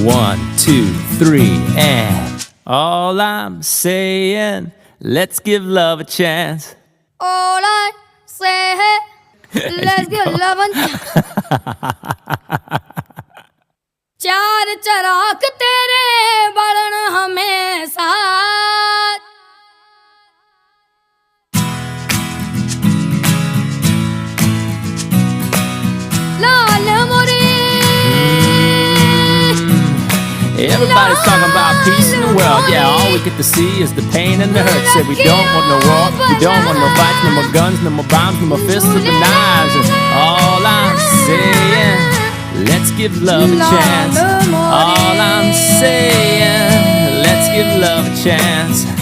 1, 2, 3, and all I'm saying, let's give love a chance. All I say, let's give love a chance. चार चराग तेरे बड़न हमेशा लाल मोरे Everybody's talking about peace in the world. Yeah, all we get to see is the pain and the hurt. Said we don't want no war, we don't want no fights, no more guns, no more bombs, no more fists or knives. And all I'm saying, let's give love a chance. All I'm saying, let's give love a chance.